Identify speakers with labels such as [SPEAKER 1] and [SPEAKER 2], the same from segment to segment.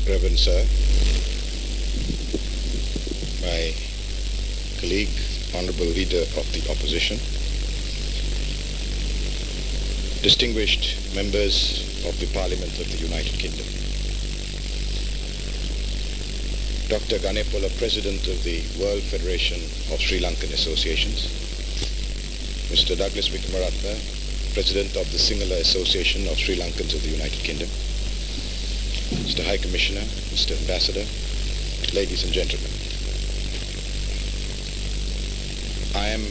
[SPEAKER 1] Reverend Sir, my colleague, Honorable Leader of the Opposition, distinguished members of the Parliament of the United Kingdom, Dr. Ganepola, President of the World Federation of Sri Lankan Associations, Mr. Douglas Wickramaratne, President of the Sinhala Association of Sri Lankans of the United Kingdom, Mr. High Commissioner, Mr. Ambassador, ladies and gentlemen. I am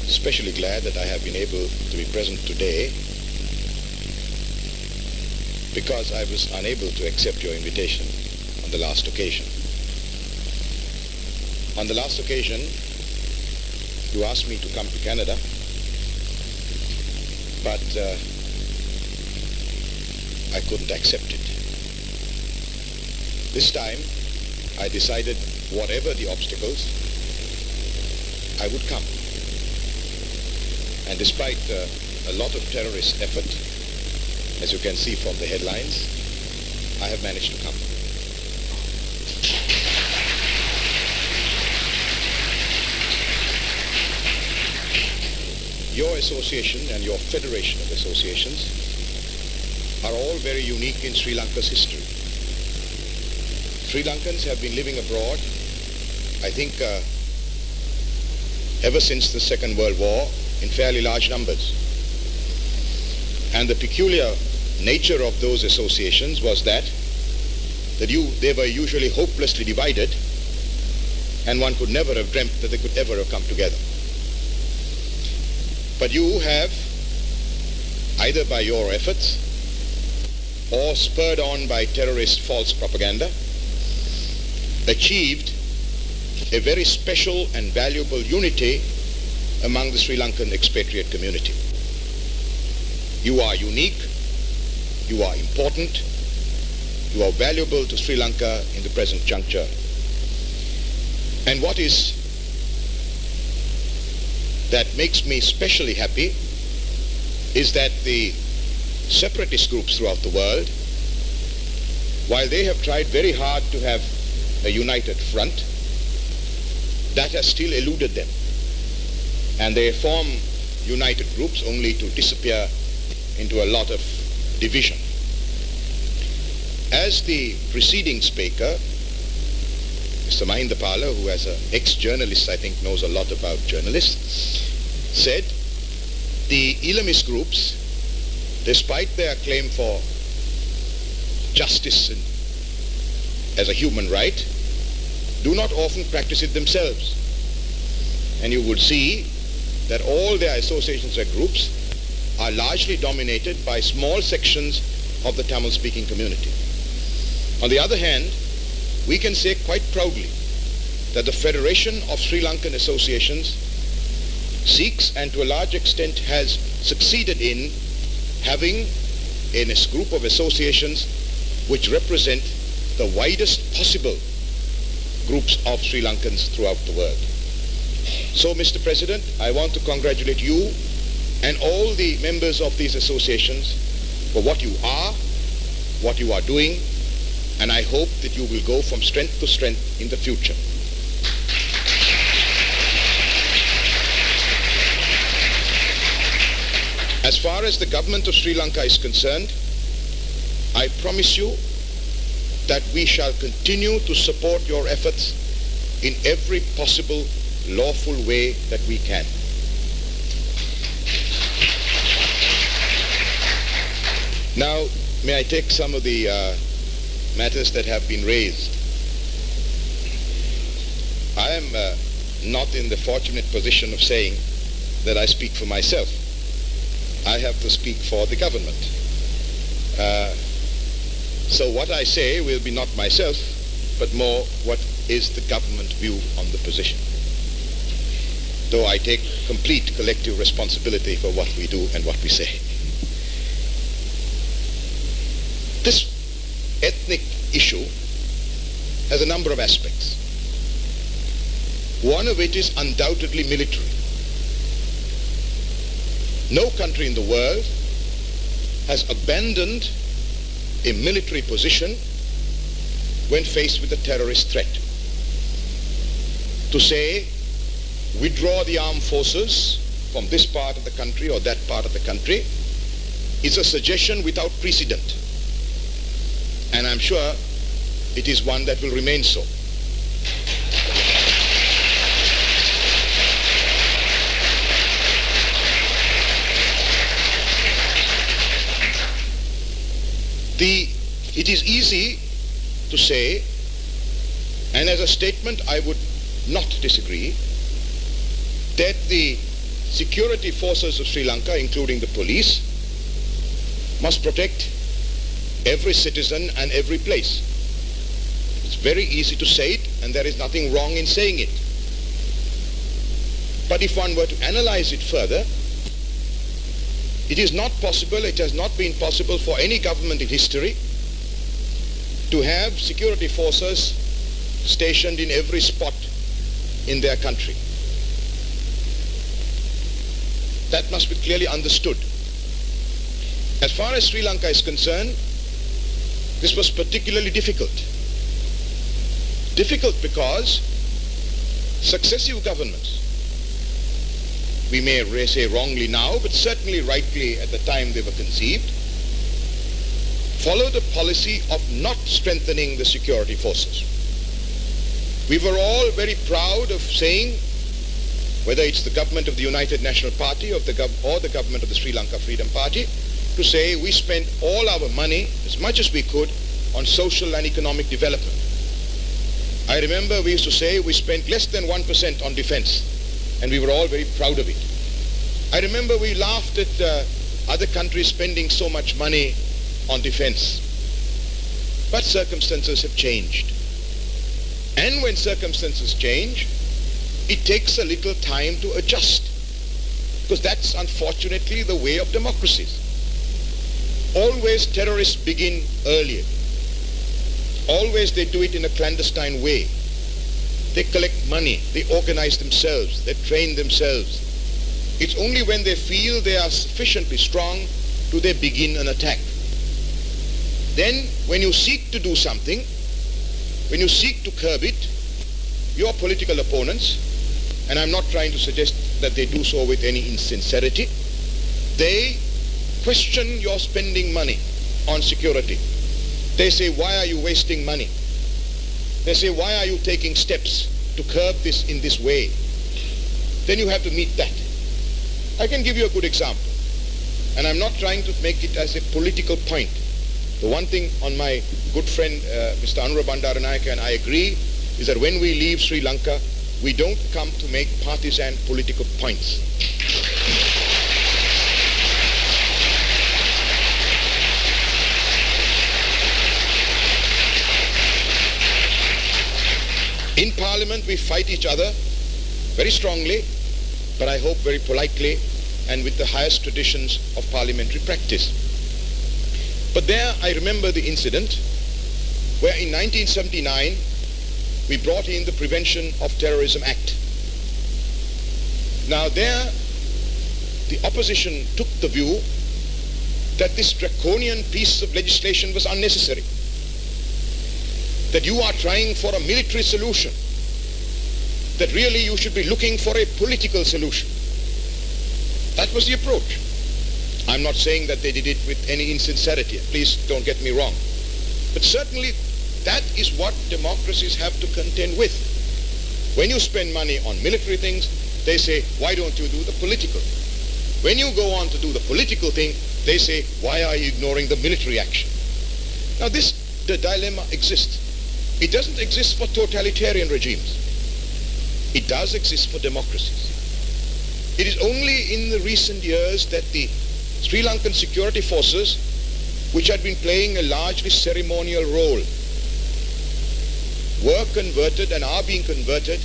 [SPEAKER 1] especially glad that I have been able to be present today because I was unable to accept your invitation on the last occasion. On the last occasion, you asked me to come to Canada, but I couldn't accept it. This time, I decided whatever the obstacles, I would come. And despite a lot of terrorist effort, as you can see from the headlines, I have managed to come. Your association and your federation of associations are all very unique in Sri Lanka's history. Sri Lankans have been living abroad, I think, ever since the Second World War in fairly large numbers. And the peculiar nature of those associations was that they were usually hopelessly divided, and one could never have dreamt that they could ever have come together. But you have, either by your efforts or spurred on by terrorist false propaganda, achieved a very special and valuable unity among the Sri Lankan expatriate community. You are unique, you are important, you are valuable to Sri Lanka in the present juncture. And what is that makes me especially happy is that the separatist groups throughout the world, while they have tried very hard to have a united front, that has still eluded them. And they form united groups only to disappear into a lot of division. As the preceding speaker, Mr. Mahindapala, who as an ex-journalist I think knows a lot about journalists, said the Islamist groups, despite their claim for justice as a human right, do not often practice it themselves. And you would see that all their associations or groups are largely dominated by small sections of the Tamil-speaking community. On the other hand, we can say quite proudly that the Federation of Sri Lankan Associations seeks and to a large extent has succeeded in having a group of associations which represent the widest possible groups of Sri Lankans throughout the world. So, Mr. President, I want to congratulate you and all the members of these associations for what you are doing, and I hope that you will go from strength to strength in the future. As far as the government of Sri Lanka is concerned, I promise you that we shall continue to support your efforts in every possible lawful way that we can. Now, may I take some of the matters that have been raised. I am not in the fortunate position of saying that I speak for myself. I have to speak for the government. So what I say will be not myself, but more what is the government view on the position. Though I take complete collective responsibility for what we do and what we say. This ethnic issue has a number of aspects. One of it is undoubtedly military. No country in the world has abandoned a military position when faced with a terrorist threat. To say, withdraw the armed forces from this part of the country or that part of the country is a suggestion without precedent. And I'm sure it is one that will remain so. It is easy to say, and as a statement I would not disagree, that the security forces of Sri Lanka, including the police, must protect every citizen and every place. It's very easy to say it, and there is nothing wrong in saying it. But if one were to analyze it further, it is not possible, it has not been possible for any government in history to have security forces stationed in every spot in their country. That must be clearly understood. As far as Sri Lanka is concerned, this was particularly difficult. Difficult because successive governments, we may say wrongly now, but certainly rightly at the time they were conceived, followed a policy of not strengthening the security forces. We were all very proud of saying, whether it's the government of the United National Party or the government of the Sri Lanka Freedom Party, to say we spent all our money, as much as we could, on social and economic development. I remember we used to say we spent less than 1% on defense, and we were all very proud of it. I remember we laughed at other countries spending so much money on defense. But circumstances have changed. And when circumstances change, it takes a little time to adjust, because that's unfortunately the way of democracies. Always terrorists begin earlier. Always they do it in a clandestine way. They collect money, they organize themselves, they train themselves. It's only when they feel they are sufficiently strong do they begin an attack. Then when you seek to do something, when you seek to curb it, your political opponents, and I'm not trying to suggest that they do so with any insincerity, they question your spending money on security. They say, why are you wasting money? They say, why are you taking steps to curb this in this way? Then you have to meet that. I can give you a good example, and I'm not trying to make it as a political point. The one thing on my good friend Mr. Anura Bandaranayake and I agree is that when we leave Sri Lanka, we don't come to make partisan political points. In Parliament, we fight each other very strongly, but I hope very politely and with the highest traditions of parliamentary practice. But there I remember the incident where in 1979 we brought in the Prevention of Terrorism Act. Now there the opposition took the view that this draconian piece of legislation was unnecessary, that you are trying for a military solution, that really you should be looking for a political solution. That was the approach. I'm not saying that they did it with any insincerity, please don't get me wrong. But certainly that is what democracies have to contend with. When you spend money on military things, they say, why don't you do the political? When you go on to do the political thing, they say, why are you ignoring the military action? Now the dilemma exists. It doesn't exist for totalitarian regimes. It does exist for democracies. It is only in the recent years that the Sri Lankan security forces, which had been playing a largely ceremonial role, were converted and are being converted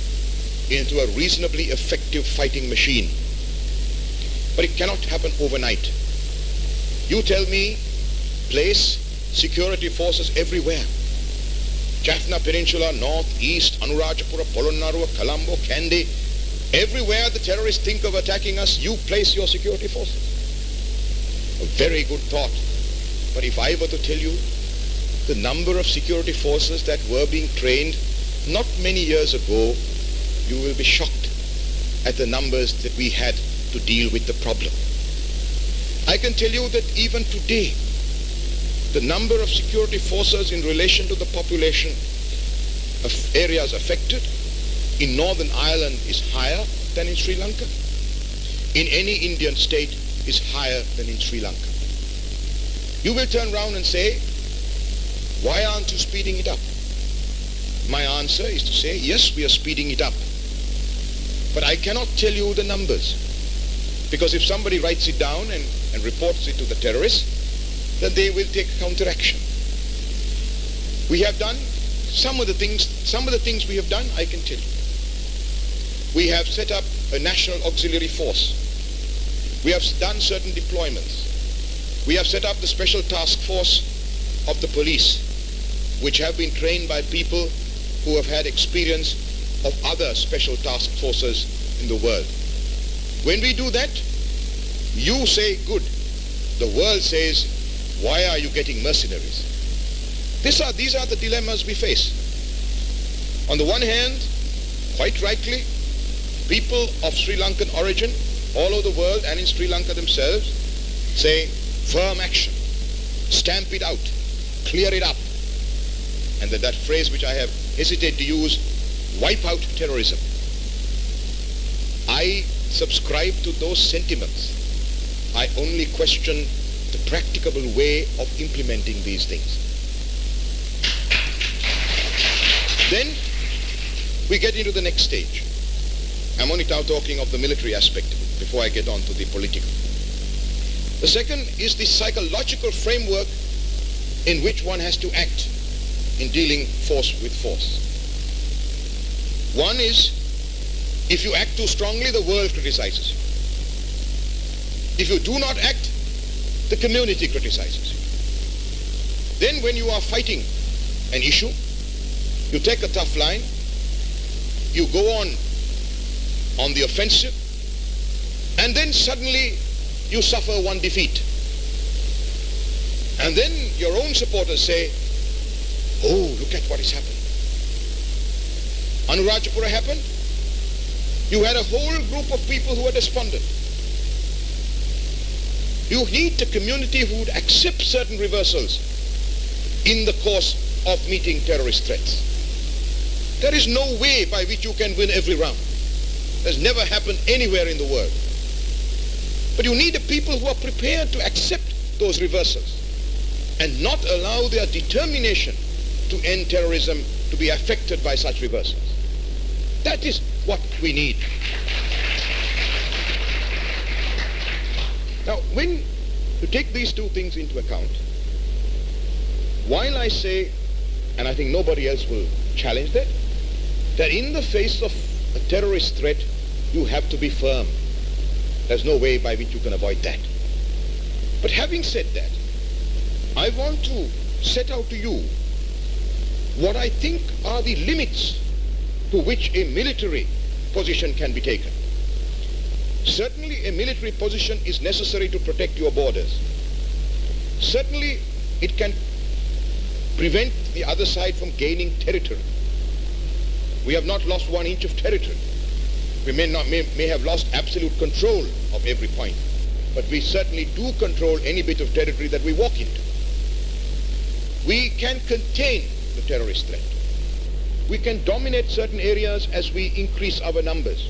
[SPEAKER 1] into a reasonably effective fighting machine. But it cannot happen overnight. You tell me, place security forces everywhere. Jaffna Peninsula, North, East, Anuradhapura, Polonnaruwa, Colombo, Kandy, everywhere the terrorists think of attacking us, you place your security forces. A very good thought. But if I were to tell you the number of security forces that were being trained not many years ago, you will be shocked at the numbers that we had to deal with the problem. I can tell you that even today, the number of security forces in relation to the population of areas affected in Northern Ireland is higher than in Sri Lanka. In any Indian state is higher than in Sri Lanka. You will turn around and say, why aren't you speeding it up? My answer is to say, yes, we are speeding it up. But I cannot tell you the numbers. Because if somebody writes it down and reports it to the terrorists, then they will take counteraction. We have done some of the things we have done, I can tell you. We have set up a national auxiliary force. We have done certain deployments. We have set up the special task force of the police, which have been trained by people who have had experience of other special task forces in the world. When we do that, you say good. The world says, why are you getting mercenaries? These are the dilemmas we face. On the one hand, quite rightly, people of Sri Lankan origin all over the world and in Sri Lanka themselves say firm action, stamp it out, clear it up. And that phrase which I have hesitated to use, wipe out terrorism. I subscribe to those sentiments. I only question the practicable way of implementing these things. Then we get into the next stage. I'm only now talking of the military aspect of it before I get on to the political. The second is the psychological framework in which one has to act in dealing force with force. One is, if you act too strongly, the world criticizes you. If you do not act, the community criticizes you. Then when you are fighting an issue, you take a tough line, you go on the offensive, and then suddenly you suffer one defeat. And then your own supporters say, oh, look at what is happening. Anuradhapura happened. You had a whole group of people who were despondent. You need a community who would accept certain reversals in the course of meeting terrorist threats. There is no way by which you can win every round. That's never happened anywhere in the world. But you need a people who are prepared to accept those reversals and not allow their determination to end terrorism to be affected by such reversals. That is what we need. Now, when you take these two things into account, while I say, and I think nobody else will challenge that in the face of a terrorist threat, you have to be firm. There's no way by which you can avoid that. But having said that, I want to set out to you what I think are the limits to which a military position can be taken. Certainly a military position is necessary to protect your borders. Certainly it can prevent the other side from gaining territory. We have not lost 1 inch of territory. We may have lost absolute control of every point, but we certainly do control any bit of territory that we walk into. We can contain the terrorist threat. We can dominate certain areas as we increase our numbers.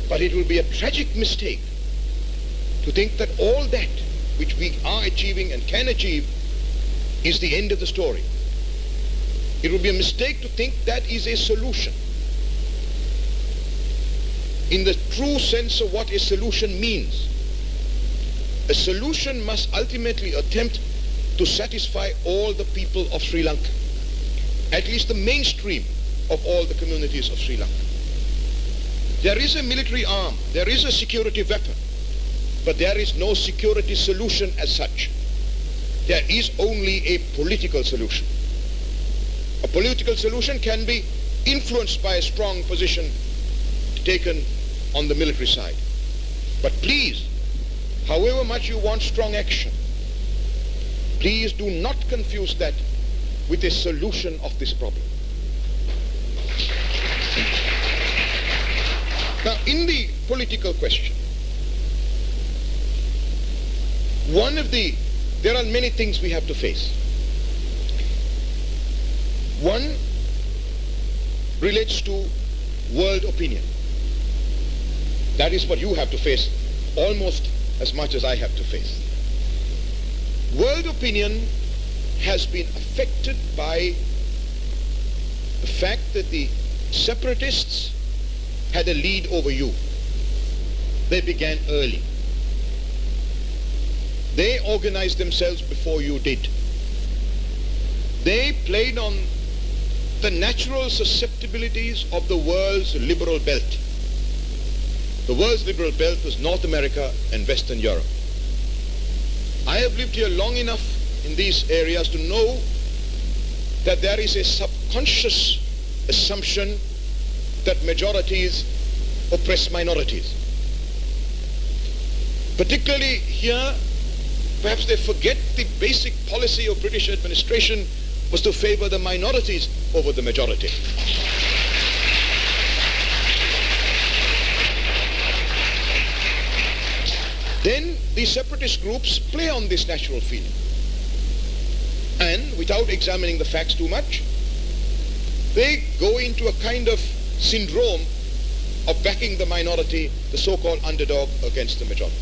[SPEAKER 1] But it will be a tragic mistake to think that all that which we are achieving and can achieve is the end of the story. It would be a mistake to think that is a solution. In the true sense of what a solution means, a solution must ultimately attempt to satisfy all the people of Sri Lanka, at least the mainstream of all the communities of Sri Lanka. There is a military arm, there is a security weapon, but there is no security solution as such. There is only a political solution. A political solution can be influenced by a strong position taken on the military side. But please, however much you want strong action, Please do not confuse that with a solution of this problem. Now, in the political question, there are many things we have to face. One relates to world opinion. That is what you have to face almost as much as I have to face. World opinion has been affected by the fact that the separatists had a lead over you. They began early. They organized themselves before you did. They played on the natural susceptibilities of the world's liberal belt. The world's liberal belt was North America and Western Europe. I have lived here long enough in these areas to know that there is a subconscious assumption that majorities oppress minorities. Particularly here, perhaps they forget the basic policy of British administration was to favor the minorities over the majority. Then the separatist groups play on this natural feeling. And without examining the facts too much, they go into a kind of syndrome of backing the minority, the so-called underdog, against the majority.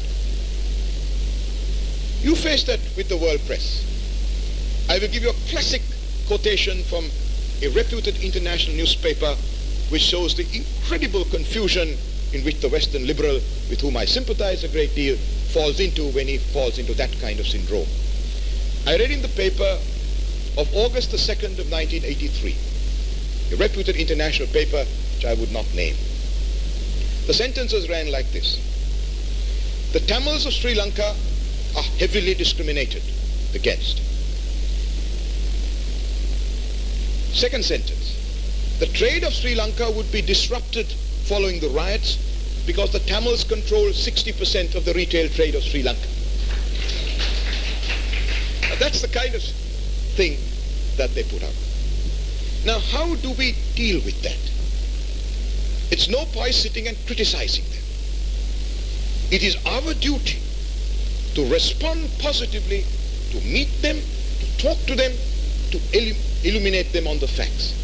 [SPEAKER 1] You face that with the world press. I will give you a classic quotation from a reputed international newspaper which shows the incredible confusion in which the Western liberal, with whom I sympathize a great deal, falls into when he falls into that kind of syndrome. I read in the paper of August the 2nd of 1983, a reputed international paper which I would not name. The sentences ran like this: the Tamils of Sri Lanka are heavily discriminated against. Second sentence: the trade of Sri Lanka would be disrupted following the riots because the Tamils control 60% of the retail trade of Sri Lanka. Now, that's the kind of thing that they put out. Now, how do we deal with that? It's no point sitting and criticizing them. It is our duty to respond positively, to meet them, to talk to them, to illuminate them on the facts.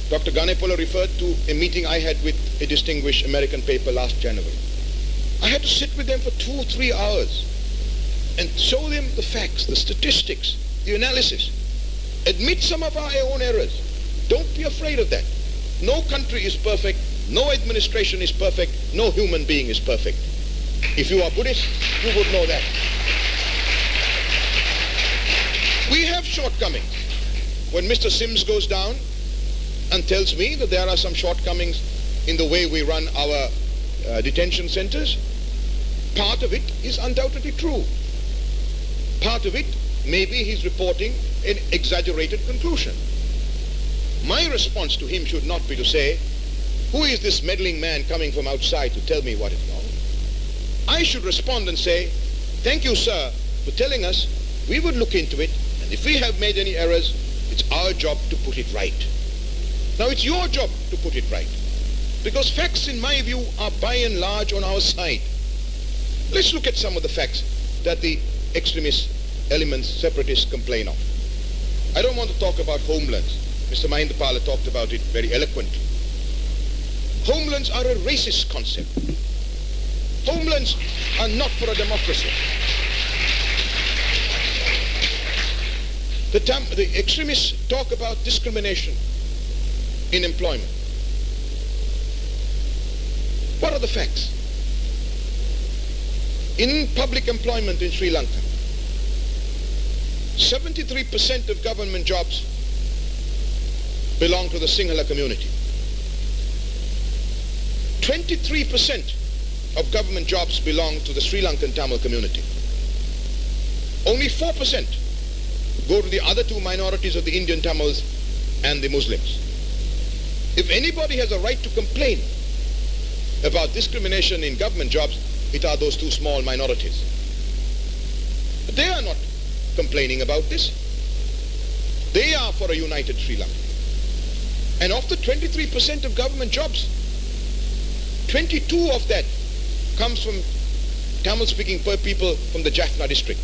[SPEAKER 1] Dr. Ganepola referred to a meeting I had with a distinguished American paper last January. I had to sit with them for 2 or 3 hours and show them the facts, the statistics, the analysis. Admit some of our own errors. Don't be afraid of that. No country is perfect. No administration is perfect. No human being is perfect. If you are Buddhist, you would know that. We have shortcomings. When Mr. Sims goes down and tells me that there are some shortcomings in the way we run our detention centers, part of it is undoubtedly true. Part of it, maybe he's reporting an exaggerated conclusion. My response to him should not be to say, who is this meddling man coming from outside to tell me what is wrong? I should respond and say, thank you, sir, for telling us. We would look into it, and if we have made any errors, it's our job to put it right. Now, it's your job to put it right, because facts, in my view, are by and large on our side. Let's look at some of the facts that the extremist elements, separatists, complain of. I don't want to talk about homelands. Mr. Mahindapala talked about it very eloquently. Homelands are a racist concept. Homelands are not for a democracy. The extremists talk about discrimination in employment. What are the facts? In public employment in Sri Lanka, 73% of government jobs belong to the Sinhala community. 23% of government jobs belong to the Sri Lankan Tamil community. Only 4% go to the other 2 minorities of the Indian Tamils and the Muslims. If anybody has a right to complain about discrimination in government jobs, it are those 2 small minorities. But they are not complaining about this. They are for a united Sri Lanka. And of the 23% of government jobs, 22 of that comes from Tamil-speaking people from the Jaffna district.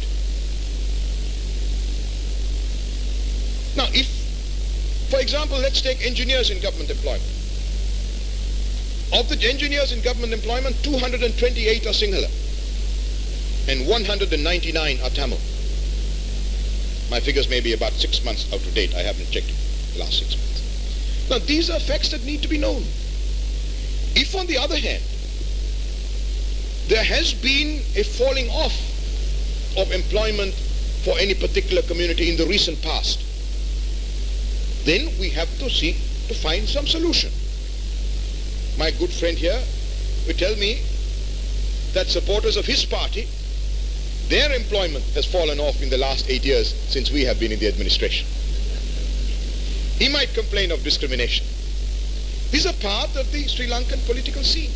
[SPEAKER 1] Now, if, for example, let's take engineers in government employment. Of the engineers in government employment, 228 are Sinhala and 199 are Tamil. My figures may be about 6 months out of date. I haven't checked the last 6 months. Now, these are facts that need to be known. If, on the other hand, there has been a falling off of employment for any particular community in the recent past, then we have to seek to find some solution. My good friend here will tell me that supporters of his party, their employment has fallen off in the last 8 years since we have been in the administration. He might complain of discrimination. These are part of the Sri Lankan political scene.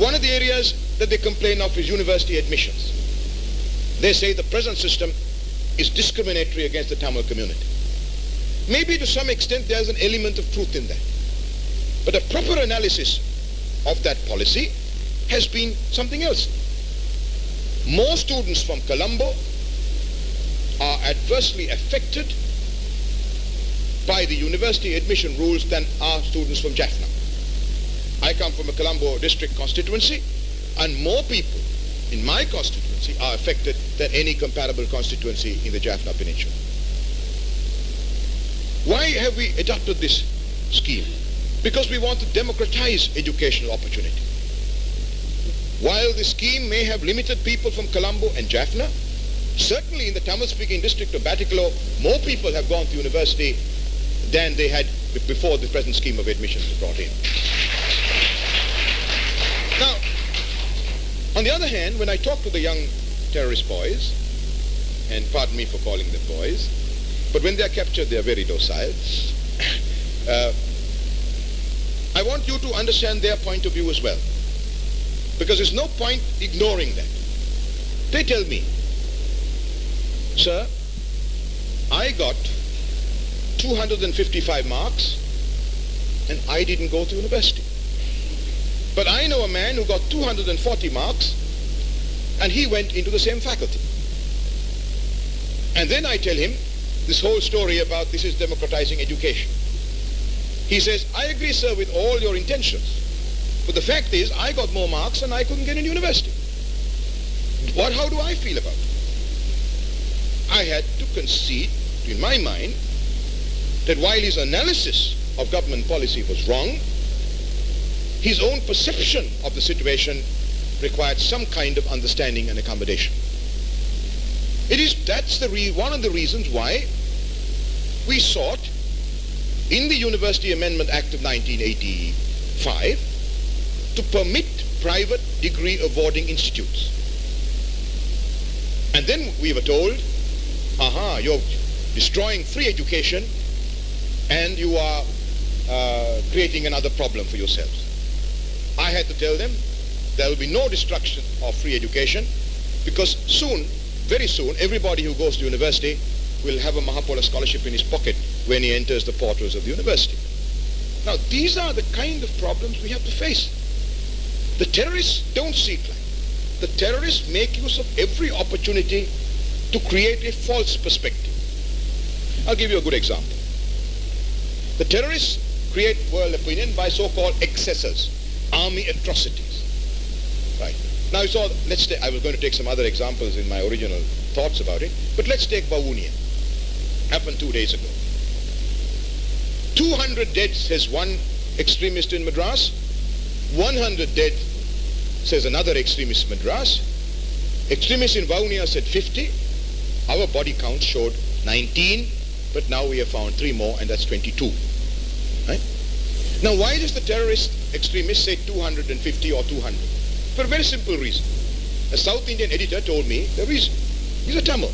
[SPEAKER 1] One of the areas that they complain of is university admissions. They say the present system is discriminatory against the Tamil community. Maybe to some extent there's an element of truth in that. But a proper analysis of that policy has been something else. More students from Colombo are adversely affected by the university admission rules than are students from Jaffna. I come from a Colombo district constituency, and more people in my constituency are affected than any comparable constituency in the Jaffna Peninsula. Why have we adopted this scheme? Because we want to democratize educational opportunity. While the scheme may have limited people from Colombo and Jaffna, certainly in the Tamil-speaking district of Batticaloa, more people have gone to university than they had before the present scheme of admissions was brought in. Now, on the other hand, when I talk to the young terrorist boys, and pardon me for calling them boys, but when they are captured, they are very docile. I want you to understand their point of view as well, because there's no point ignoring that. They tell me, sir, I got 255 marks and I didn't go to university. But I know a man who got 240 marks and he went into the same faculty. And then I tell him this whole story about this is democratizing education. He says, I agree, sir, with all your intentions. But the fact is, I got more marks and I couldn't get into university. How do I feel about it? I had to concede, in my mind, that while his analysis of government policy was wrong, his own perception of the situation required some kind of understanding and accommodation. That's one of the reasons why we sought, in the University Amendment Act of 1985, to permit private degree awarding institutes. And then we were told, you're destroying free education and you are creating another problem for yourselves. I had to tell them there will be no destruction of free education, because soon, very soon, everybody who goes to university will have a Mahapola scholarship in his pocket when he enters the portals of the university. Now, these are the kind of problems we have to face. The terrorists don't seek life. The terrorists make use of every opportunity to create a false perspective. I'll give you a good example. The terrorists create world opinion by so-called excesses, army atrocities. Right. Now, I was going to take some other examples in my original thoughts about it, but let's take Bawunia. Happened 2 days ago. 200 dead, says one extremist in Madras. 100 dead, says another extremist in Madras. Extremists in Bawunia said 50. Our body count showed 19, but now we have found 3 more, and that's 22. Right? Now, why does the terrorist extremist say 250 or 200? For a very simple reason. A South Indian editor told me the reason. He's a Tamil.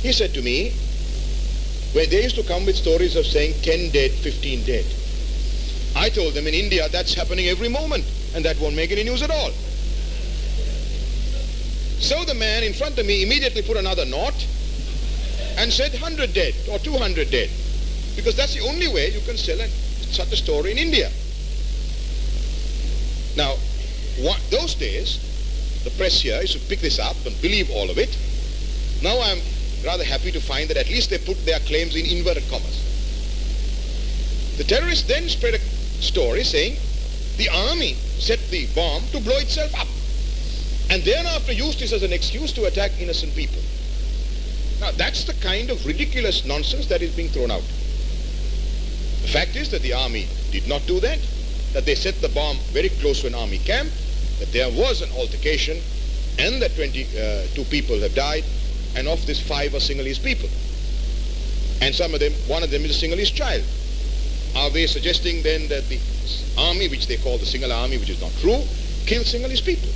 [SPEAKER 1] He said to me, where they used to come with stories of saying 10 dead, 15 dead. I told them in India that's happening every moment, and that won't make any news at all. So the man in front of me immediately put another knot and said 100 dead or 200 dead. Because that's the only way you can sell such a story in India. Now, those days, the press here used to pick this up and believe all of it. Now I'm rather happy to find that at least they put their claims in inverted commas. The terrorists then spread a story saying the army set the bomb to blow itself up, and thereafter used this as an excuse to attack innocent people. Now that's the kind of ridiculous nonsense that is being thrown out. The fact is that the army did not do that they set the bomb very close to an army camp, that there was an altercation, and that 22 people have died, and of this 5 are Sinhalese people. And one of them is a Sinhalese child. Are they suggesting then that the army, which they call the Sinhala army, which is not true, killed Sinhalese people?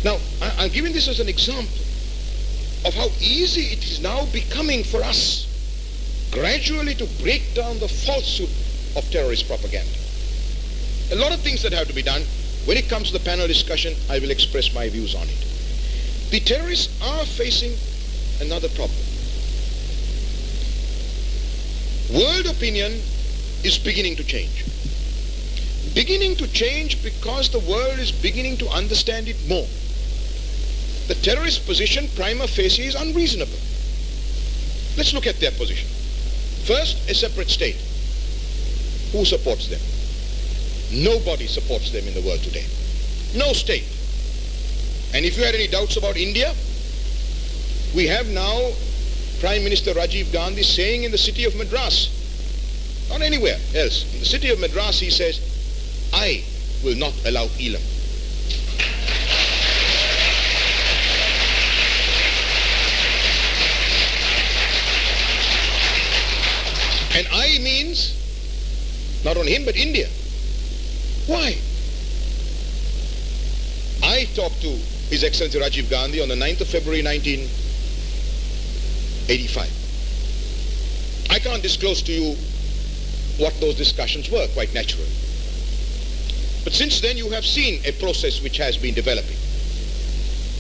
[SPEAKER 1] Now, I'm giving this as an example of how easy it is now becoming for us gradually to break down the falsehood of terrorist propaganda. A lot of things that have to be done. When it comes to the panel discussion, I will express my views on it. The terrorists are facing another problem. World opinion is beginning to change. Beginning to change because the world is beginning to understand it more. The terrorist position, prima facie, is unreasonable. Let's look at their position. First, a separate state. Who supports them? Nobody supports them in the world today. No state. And if you had any doubts about India, we have now Prime Minister Rajiv Gandhi saying in the city of Madras, not anywhere else, in the city of Madras he says, I will not allow Elam. And I means not only him but India. Why? I talked to His Excellency Rajiv Gandhi on the 9th of February 1985. I can't disclose to you what those discussions were, quite naturally. But since then you have seen a process which has been developing.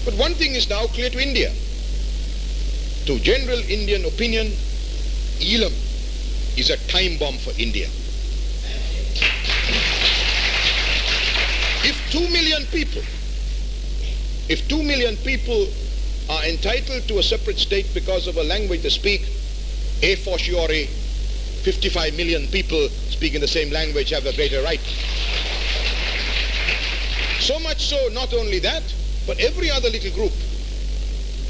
[SPEAKER 1] But one thing is now clear to India. To general Indian opinion, Elam is a time bomb for India. If 2 million people are entitled to a separate state because of a language they speak, a fortiori 55 million people speaking the same language have a greater right. So much so, not only that, but every other little group.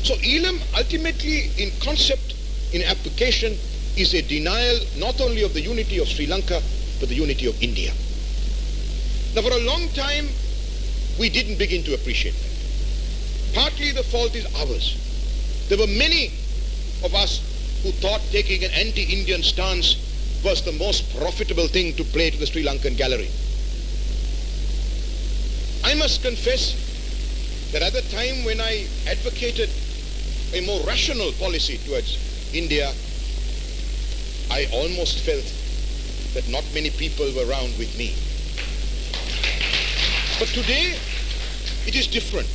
[SPEAKER 1] So Elam ultimately in concept, in application, is a denial not only of the unity of Sri Lanka, but the unity of India. Now for a long time, we didn't begin to appreciate that. Partly the fault is ours. There were many of us who thought taking an anti-Indian stance was the most profitable thing to play to the Sri Lankan gallery. I must confess that at the time when I advocated a more rational policy towards India, I almost felt that not many people were around with me. But today, it is different.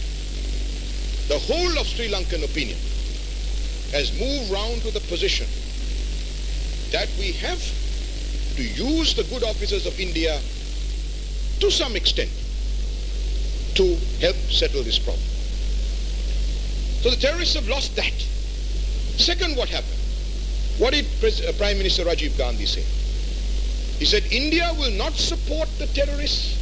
[SPEAKER 1] The whole of Sri Lankan opinion has moved round to the position that we have to use the good offices of India to some extent to help settle this problem. So the terrorists have lost that. Second, what happened? What did Prime Minister Rajiv Gandhi say? He said, India will not support the terrorists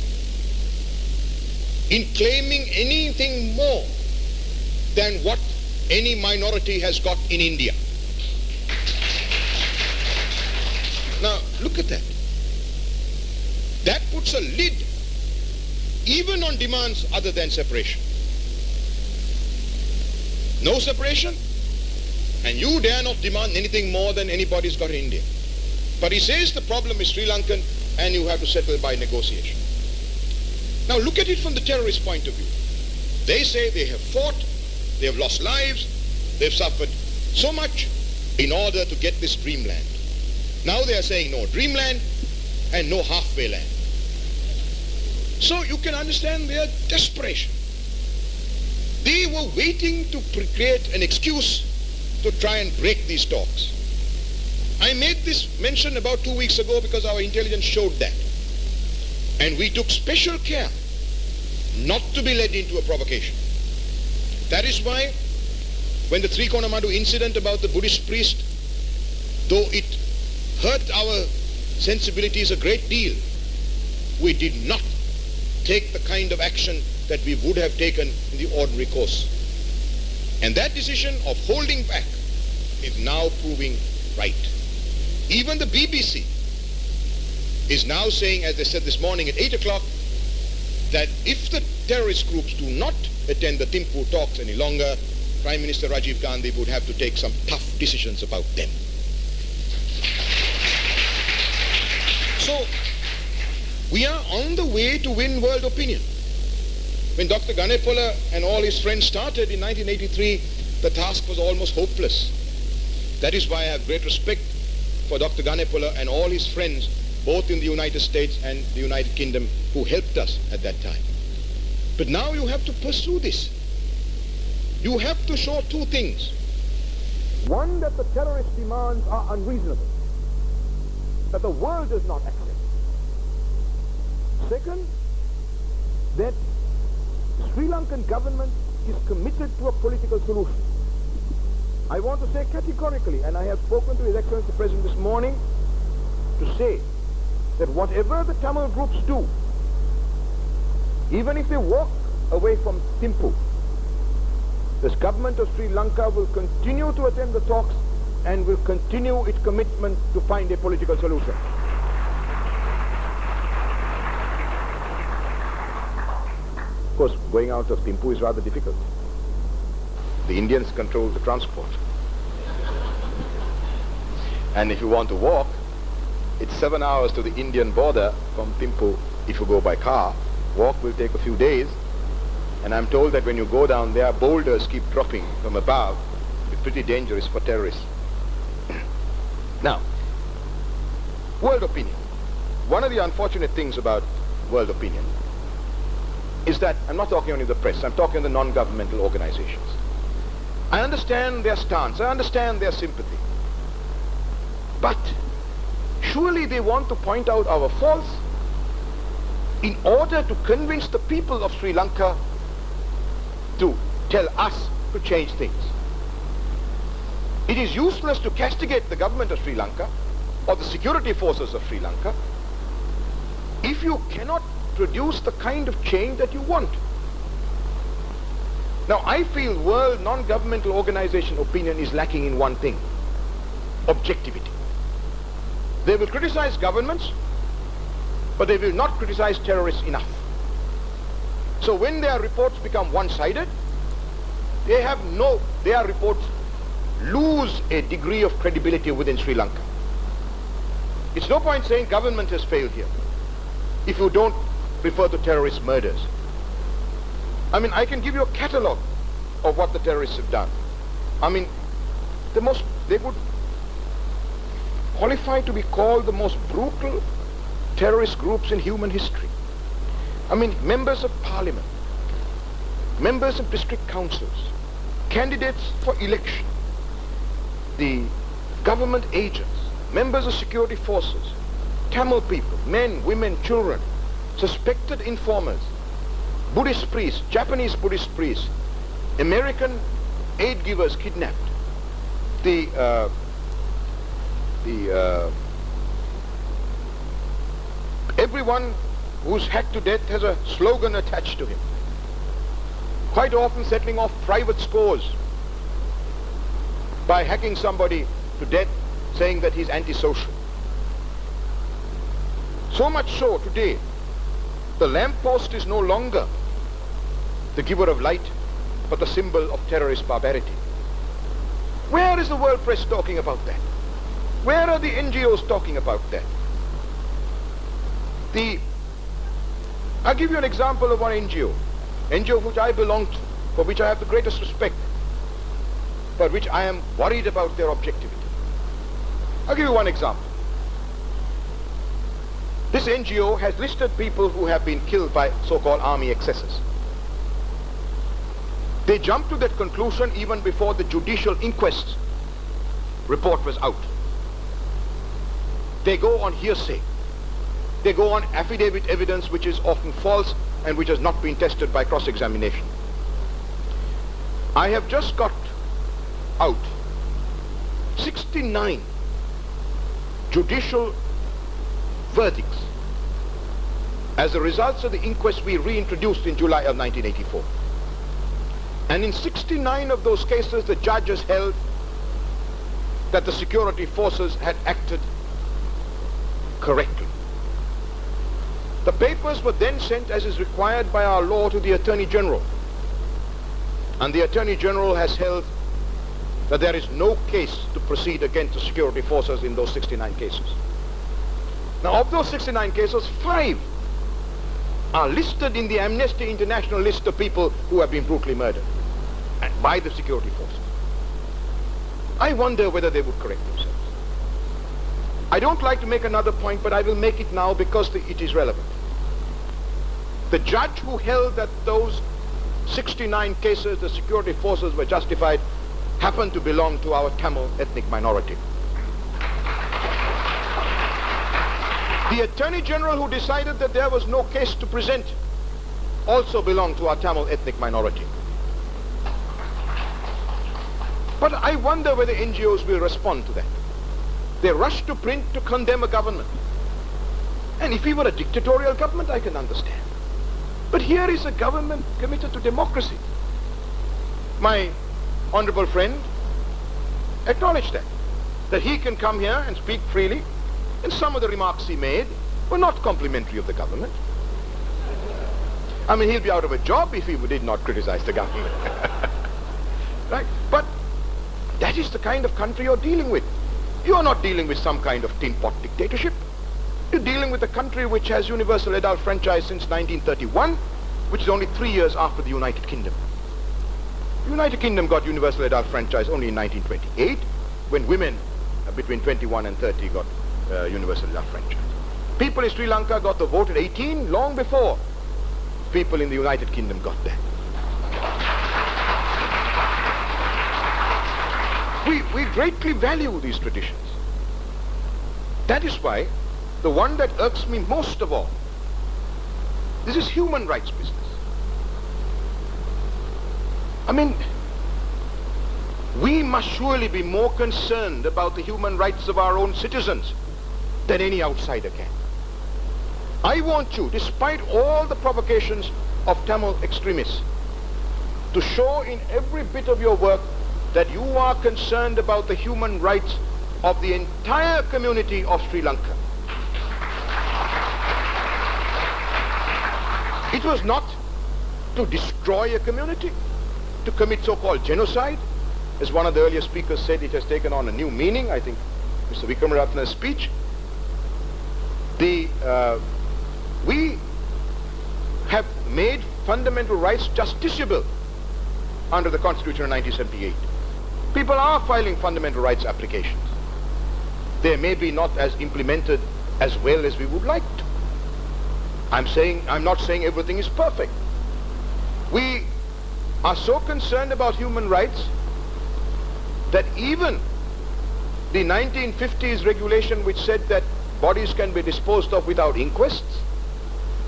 [SPEAKER 1] in claiming anything more than what any minority has got in India. Now, look at that. That puts a lid even on demands other than separation. No separation, and you dare not demand anything more than anybody's got in India. But he says the problem is Sri Lankan and you have to settle by negotiation. Now look at it from the terrorist point of view. They say they have fought, they have lost lives, they've suffered so much in order to get this dreamland. Now they are saying no dreamland and no halfway land. So you can understand their desperation. They were waiting to create an excuse to try and break these talks. I made this mention about 2 weeks ago because our intelligence showed that. And we took special care not to be led into a provocation. That is why when the Trikonamadu incident about the Buddhist priest, though it hurt our sensibilities a great deal, we did not take the kind of action that we would have taken in the ordinary course. And that decision of holding back is now proving right. Even the BBC is now saying, as they said this morning at 8 o'clock, that if the terrorist groups do not attend the Thimphu talks any longer, Prime Minister Rajiv Gandhi would have to take some tough decisions about them. So, we are on the way to win world opinion. When Dr. Ganepola and all his friends started in 1983, the task was almost hopeless. That is why I have great respect for Dr. Ganepola and all his friends, both in the United States and the United Kingdom, who helped us at that time. But now you have to pursue this. You have to show two things. One, that the terrorist demands are unreasonable, that the world does not accept. Second, that Sri Lankan government is committed to a political solution. I want to say categorically, and I have spoken to His Excellency the President this morning, to say that whatever the Tamil groups do, even if they walk away from Thimphu, this government of Sri Lanka will continue to attend the talks and will continue its commitment to find a political solution. Of course, going out of Thimphu is rather difficult. The Indians control the transport. And if you want to walk, it's 7 hours to the Indian border from Thimphu if you go by car. Walk will take a few days. And I'm told that when you go down there, boulders keep dropping from above. It's pretty dangerous for terrorists. Now, world opinion. One of the unfortunate things about world opinion is that, I'm not talking only the press, I'm talking the non-governmental organizations. I understand their stance, I understand their sympathy. But surely they want to point out our faults in order to convince the people of Sri Lanka to tell us to change things. It is useless to castigate the government of Sri Lanka or the security forces of Sri Lanka if you cannot produce the kind of change that you want. Now, I feel world non-governmental organization opinion is lacking in one thing: objectivity. They will criticize governments, but they will not criticize terrorists enough. So when their reports become one-sided, their reports lose a degree of credibility within Sri Lanka. It's no point saying government has failed here if you don't refer to terrorist murders. I mean, I can give you a catalogue of what the terrorists have done. I mean, they would qualify to be called the most brutal terrorist groups in human history. I mean, members of parliament, members of district councils, candidates for election, the government agents, members of security forces, Tamil people, men, women, children, suspected informers, Buddhist priests, Japanese Buddhist priests, American aid givers kidnapped, everyone who's hacked to death has a slogan attached to him, quite often settling off private scores by hacking somebody to death, saying that he's antisocial. So much so today, the lamppost is no longer the giver of light, but the symbol of terrorist barbarity. Where is the world press talking about that? Where are the NGOs talking about that? I'll give you an example of one NGO which I belong to, for which I have the greatest respect, but which I am worried about their objectivity. I'll give you one example. This NGO has listed people who have been killed by so-called army excesses. They jumped to that conclusion even before the judicial inquest report was out. They go on hearsay. They go on affidavit evidence which is often false and which has not been tested by cross-examination. I have just got out 69 judicial verdicts as a result of the inquest we reintroduced in July of 1984. And in 69 of those cases, the judges held that the security forces had acted correctly. The papers were then sent, as is required by our law, to the Attorney General. And the Attorney General has held that there is no case to proceed against the security forces in those 69 cases. Now, of those 69 cases, 5 are listed in the Amnesty International list of people who have been brutally murdered by the security forces. I wonder whether they would correct themselves. I don't like to make another point, but I will make it now because it is relevant. The judge who held that those 69 cases the security forces were justified happened to belong to our Tamil ethnic minority. The Attorney General who decided that there was no case to present also belonged to our Tamil ethnic minority. But I wonder whether NGOs will respond to that. They rush to print to condemn a government. And if we were a dictatorial government, I can understand. But here is a government committed to democracy. My honorable friend acknowledged that he can come here and speak freely, and some of the remarks he made were not complimentary of the government. I mean, he'll be out of a job if he did not criticize the government. Right? But that is the kind of country you're dealing with. You are not dealing with some kind of tin pot dictatorship. You're dealing with a country which has universal adult franchise since 1931, which is only 3 years after the United Kingdom. The United Kingdom got universal adult franchise only in 1928, when women between 21 and 30 got universal adult franchise. People in Sri Lanka got the vote at 18 long before people in the United Kingdom got that. We greatly value these traditions. That is why the one that irks me most of all, this is human rights business. I mean, we must surely be more concerned about the human rights of our own citizens than any outsider can. I want you, despite all the provocations of Tamil extremists, to show in every bit of your work that you are concerned about the human rights of the entire community of Sri Lanka. It was not to destroy a community, to commit so-called genocide. As one of the earlier speakers said, it has taken on a new meaning, I think Mr. Vikramaratne's speech. We have made fundamental rights justiciable under the Constitution of 1978. People are filing fundamental rights applications. They may be not as implemented as well as we would like to. I'm not saying everything is perfect. We are so concerned about human rights that even the 1950s regulation which said that bodies can be disposed of without inquests,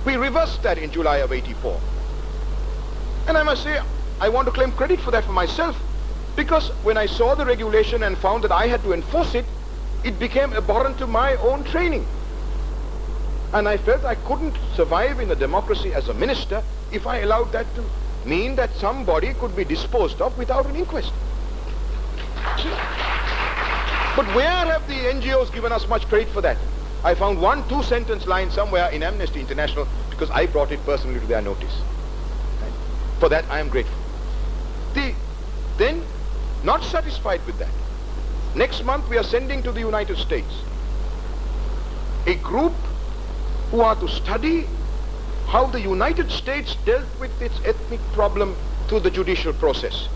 [SPEAKER 1] we reversed that in July of '84. And I must say, I want to claim credit for that for myself, because when I saw the regulation and found that I had to enforce it, it became abhorrent to my own training. And I felt I couldn't survive in a democracy as a minister if I allowed that to mean that somebody could be disposed of without an inquest. But where have the NGOs given us much credit for that? I found one 2-sentence line somewhere in Amnesty International because I brought it personally to their notice. Right? For that I am grateful. Then, not satisfied with that, next month we are sending to the United States a group who are to study how the United States dealt with its ethnic problem through the judicial process.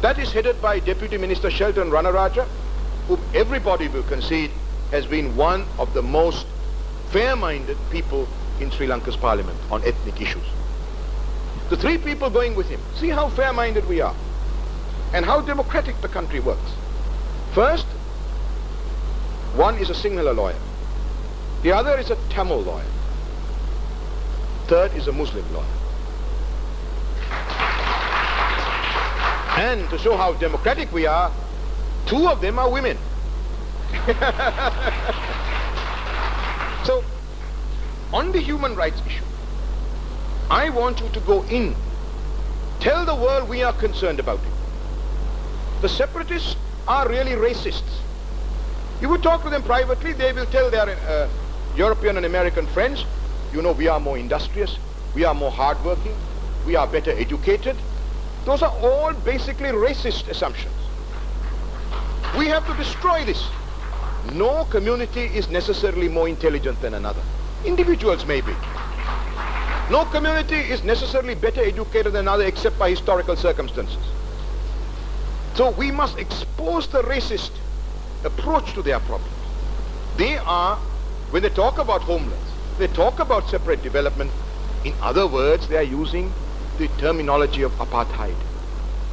[SPEAKER 1] That is headed by Deputy Minister Shelton Ranaraja, whom everybody will concede has been one of the most fair-minded people in Sri Lanka's parliament on ethnic issues. The three people going with him. See how fair-minded we are and how democratic the country works. First, one is a Sinhala lawyer. The other is a Tamil lawyer. Third is a Muslim lawyer. And to show how democratic we are, two of them are women. So, on the human rights issue, I want you to go in. Tell the world we are concerned about it. The separatists are really racists. You would talk to them privately, they will tell their European and American friends, you know, we are more industrious, we are more hardworking, we are better educated. Those are all basically racist assumptions. We have to destroy this. No community is necessarily more intelligent than another. Individuals may be. No community is necessarily better educated than another except by historical circumstances. So we must expose the racist approach to their problems. They are, when they talk about homelands, they talk about separate development. In other words, they are using the terminology of apartheid.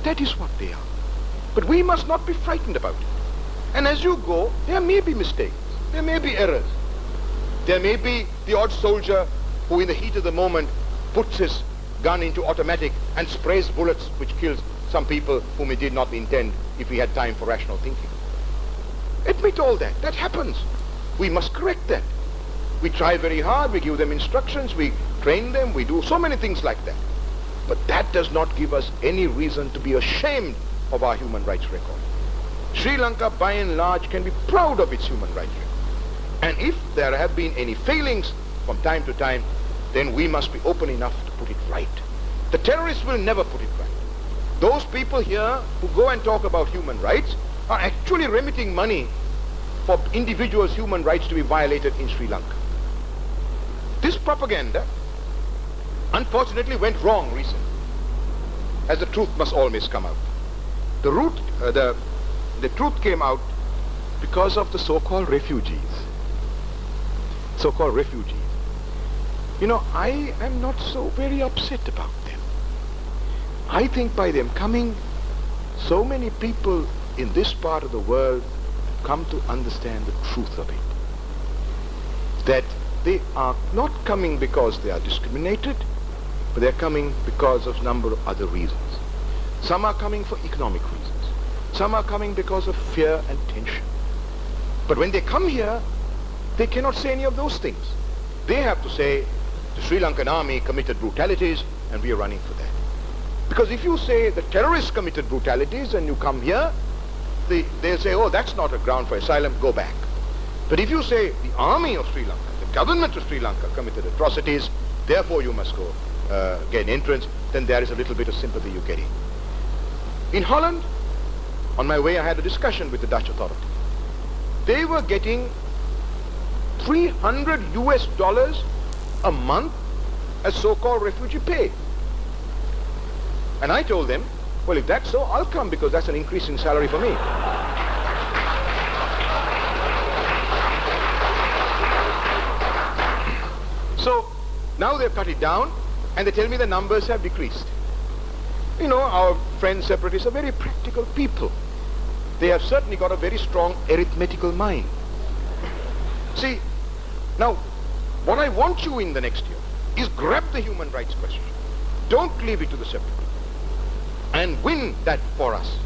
[SPEAKER 1] That is what they are. But we must not be frightened about it. And as you go, there may be mistakes. There may be errors. There may be the odd soldier who in the heat of the moment puts his gun into automatic and sprays bullets which kills some people whom he did not intend if he had time for rational thinking. Admit all that. That happens. We must correct that. We try very hard. We give them instructions. We train them. We do so many things like that. But that does not give us any reason to be ashamed of our human rights record. Sri Lanka, by and large, can be proud of its human rights record. And if there have been any failings from time to time, then we must be open enough to put it right. The terrorists will never put it right. Those people here who go and talk about human rights are actually remitting money for individuals' human rights to be violated in Sri Lanka. This propaganda, unfortunately, went wrong recently, as the truth must always come out. The truth came out because of the so-called refugees. So-called refugees. You know, I am not so very upset about them. I think by them coming, so many people in this part of the world come to understand the truth of it. That they are not coming because they are discriminated, but they are coming because of a number of other reasons. Some are coming for economic reasons. Some are coming because of fear and tension. But when they come here, they cannot say any of those things. They have to say, the Sri Lankan army committed brutalities and we are running for that. Because if you say the terrorists committed brutalities and you come here, they'll say, oh, that's not a ground for asylum, go back. But if you say the army of Sri Lanka, the government of Sri Lanka committed atrocities, therefore you must go gain entrance, then there is a little bit of sympathy you get in. In Holland, on my way I had a discussion with the Dutch authorities. They were getting $300 a month as so-called refugee pay. And I told them, well, if that's so, I'll come because that's an increase in salary for me. So now they've cut it down and they tell me the numbers have decreased. You know, our friends separatists are very practical people. They have certainly got a very strong arithmetical mind. See, now, what I want you in the next year is grab the human rights question. Don't leave it to the separatists. And win that for us.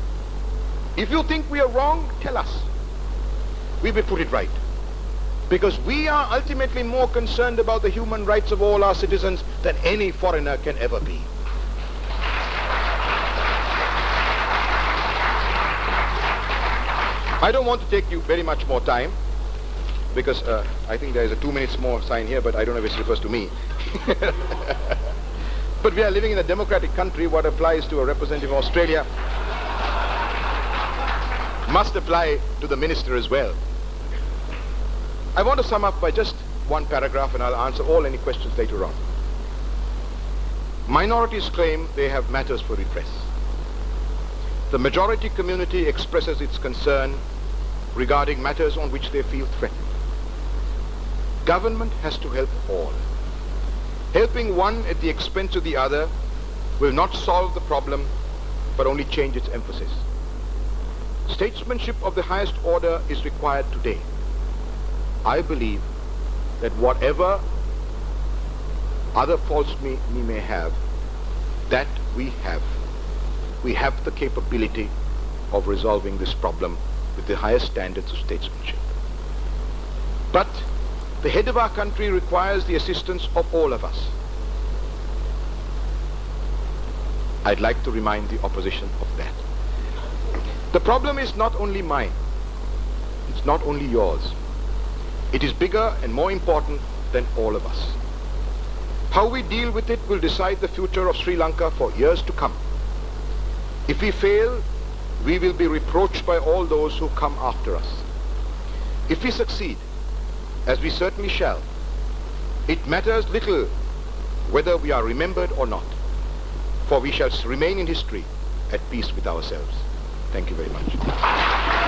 [SPEAKER 1] If you think we are wrong, tell us. We will put it right. Because we are ultimately more concerned about the human rights of all our citizens than any foreigner can ever be. I don't want to take you very much more time because I think there is a 2 minutes more sign here, but I don't know if it refers to me. But we are living in a democratic country. What applies to a representative of Australia must apply to the minister as well. I want to sum up by just one paragraph and I'll answer any questions later on. Minorities claim they have matters for redress. The majority community expresses its concern regarding matters on which they feel threatened. Government has to help all. Helping one at the expense of the other will not solve the problem, but only change its emphasis. Statesmanship of the highest order is required today. I believe that whatever other faults we may have, that we have the capability of resolving this problem with the highest standards of statesmanship. But the head of our country requires the assistance of all of us. I'd like to remind the opposition of that. The problem is not only mine. It's not only yours. It is bigger and more important than all of us. How we deal with it will decide the future of Sri Lanka for years to come. If we fail, we will be reproached by all those who come after us. If we succeed, as we certainly shall, it matters little whether we are remembered or not, for we shall remain in history at peace with ourselves. Thank you very much.